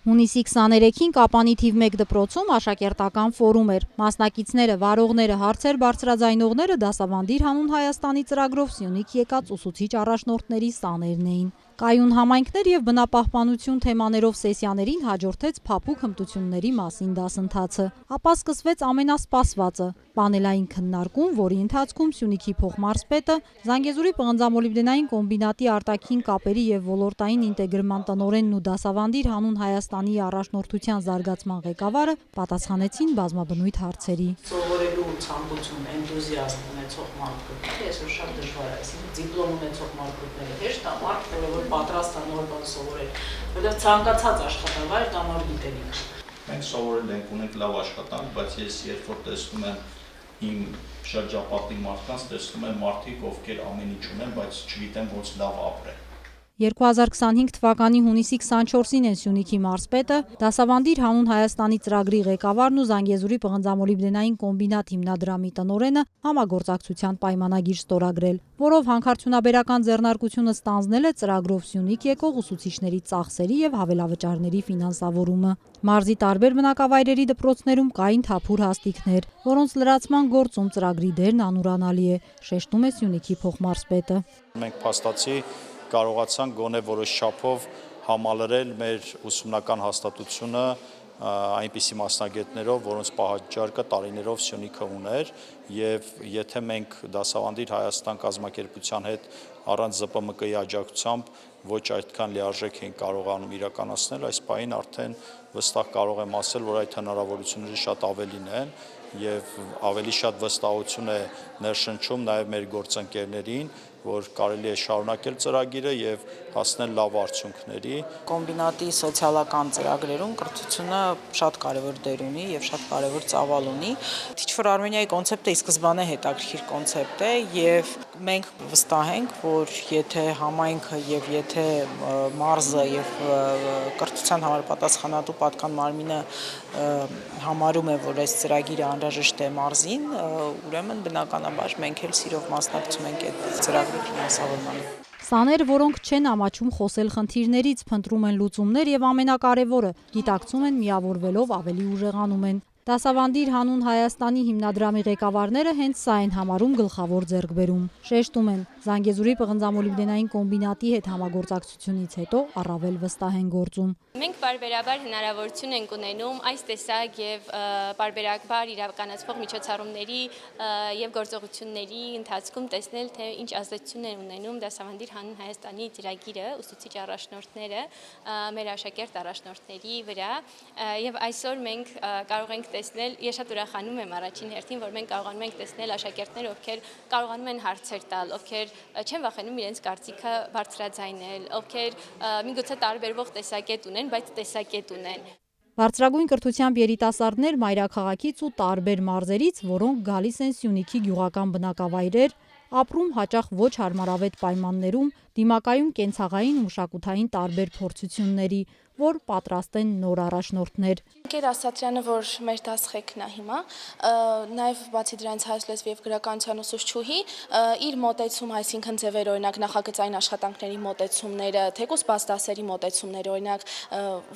Հունիսի 23-ին Կապանի թիվ 1 դպրոցում աշակերտական ֆորում էր։ Մասնակիցները, վարողները, հարցեր բարձրաձայնողները դասավանդիր հանուն Հայաստանի ծրագրով Սյունիք եկած ուսուցիչ առաջնորդների սաներն էին։ Կայուն համայնքներ և բնապահպանություն թեմաներով սեսիաներին հաջորդեց փափուկ հմտությունների մասին դասընթացը։ Ապա սկսվեց ամենասպասվածը՝ պանելային քննարկում, որի ընթացքում Սյունիքի փոխմարզպետը, Զանգեզուրի պղնձամոլիբդենային կոմբինատի արտաքին կապերի և ոլորտային ինտեգրման տնօրենն ու դասավանդիր հանուն Հայաստանի առաջնորդության զարգացման ղեկավարը պատասխանեցին բազմաբնույթ հարցերի։ Սովորելու ցանկություն, էնտուզիազմ ունեցող մարդկանց այսօր շատ դժվար է, այսինքն դիպլոմ ունեցող մարդկանց հեշտ է, մարդը որ պատրաստ է նոր բան սովորել, որտեղ ցանկացած աշխատավայր դա նոր գիտելիք։ Մենք սովորել ենք, ունենք լավ աշխատանք, բայց ես երբ որ տեսնում եմ իմ շրջապատի մարդկանց, տեսնում եմ մարդիկ, ովքեր ամեն ինչ ունեն, բայց չգիտեն ոնց լավ ապրեն։ 2025 թվականի հունիսի 24-ին են Սյունիքի մարզպետը, դասավանդիր հանուն Հայաստանի ծրագրի ղեկավարն ու Զանգեզուրի պղնձամոլիբդենային կոմբինատ հիմնադրամի տնօրենը համագործակցության պայմանագիր ստորագրել, որով հանքարդյունաբերական ձեռնարկությունը ստանձնել է ծրագրով Սյունիք եկող ուսուցիչների ծախսերի և հավելավճարների ֆինանսավորումը։ Մարզի տարբեր բնակավայրերի դպրոցներում կային թափուր հաստիքներ, որոնց լրացման գործում ծրագրի դերն անուրանալի է, շեշտում է Սյունիքի փոխմարզպետը։ Մենք փաստացի կարողացանք գոնե որոշ չափով համալրել մեր ուսումնական հաստատությունը այնպիսի մասնագետներով, որոնց պահանջարկը տարիներով Սյունիքը ուներ, եւ եթե մենք դասավանդիր Հայաստան կազմակերպության հետ առանց ԶՊՄԿ-ի աջակցությամբ ոչ այդքան լիարժեք են կարողանում իրականացնել, այս պահին արդեն վստահ կարող եմ ասել, որ այդ հնարավորությունները շատ ավելին են եւ ավելի շատ վստահություն է ներշնչում նաեւ մեր գործընկերներին, որ կարելի է շարունակել ծրագիրը եւ հասնել լավ արդյունքների։ Կոմբինատի սոցիալական ծրագրերում կրթությունը շատ կարևոր դեր ունի եւ շատ կարևոր ծավալ ունի։ Ինչ որ Արմենիայի կոնցեպտը ի սկզբանե հետաքրքիր կոնցեպտ է եւ մենք վստահ ենք, որ եթե համայնքը եւ եթե մարզը եւ կրթության համար պատասխանատու պատկան մարմինը համարում է, որ այս ծրագիրը անհրաժեշտ է մարզին, ուրեմն բնականաբար մենք էլ սիրով մասնակցում ենք այդ ծրագրի ֆինանսավորմանը։ Սաներ, որոնք չեն ամաչում խոսել խնդիրներից, փնտրում են լուծումներ եւ ամենակարևորը՝ գիտակցում են միավորվելով ավելի ուժեղանում են։ Դասավանդիր հանուն Հայաստանի հիմնադրամի ղեկավարները հենց սա են համարում գլխավոր ձեռքբերում։ Շեշտում են, Զանգեզուրի պղնձամոլիբդենային կոմբինատի հետ համագործակցությունից հետո առավել վստահ են գործում։ Մենք բարբերաբար հնարավորություն ենք ունենում այս տեսակ եւ բարբերաբար իրականացվող միջոցառումների եւ գործողությունների ընթացքում տեսնել, թե ինչ ազդեցություն են ունենում դասավանդիր հանուն Հայաստանի ծրագիրը ուսուցիչ առաջնորդները մեր աշակերտ առաջնորդների վրա եւ այսօր մենք կարող ենք տեսնել, ես շատ ուրախանում եմ առաջին հերթին, որ մենք կարողանում ենք տեսնել աշակերտներ, ովքեր կարողանում են հարցեր տալ, ովքեր չեն վախենում իրենց կարծիքը բարձրաձայնել, ովքեր միգուցե տարբերվող տեսակետ ունեն, բայց տեսակետ ունեն։ Բարձրագույն կրթությամբ երիտասարդներ մայրաքաղաքից ու տարբեր մարզերից, որոնք գալիս են Սյունիքի գյուղական բնակավայրեր, ապրում հաճախ ոչ հարմարավետ պայմաններում, դիմակայում կենցաղային ու մշակութային տարբեր փորձությունների, որ պատրաստ են նոր առաջնորդներ։ Գեր Ասատրյանը, որ մեր դասղեկն է հիմա, նաև բացի դրանից հայոց լեզվի եւ գրականության ուսուցչուհի, իր մոտեցում, այսինքն ձևեր, օրինակ նախագծային աշխատանքների մոտեցումները, թեկուզ բաց դասերի մոտեցումները, օրինակ,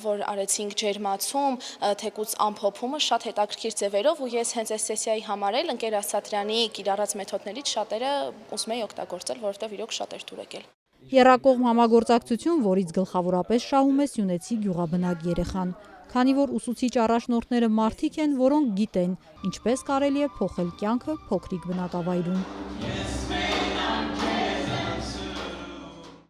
որ արեցինք ջերմացում, թեկուզ ամփոփումը շատ հետաքրքիր ձևերով, ու ես հենց այս սեսիայի համար էլ ընկեր Ասատրյանի կիրառած մեթոդներից շատերը ուզում էի օգտագործել, որովհետեւ իրոք շատ էր դուր եկել։ Եռակողմ համագործակցություն, որից գլխավորապես շահում է սյունեցի գյուղաբնակ երեխան, քանի որ ուսուցիչ առաջնորդները մարդիկ են, որոնք գիտեն, ինչպես կարելի է փոխել կյանքը փոքրիկ բնակավայրում։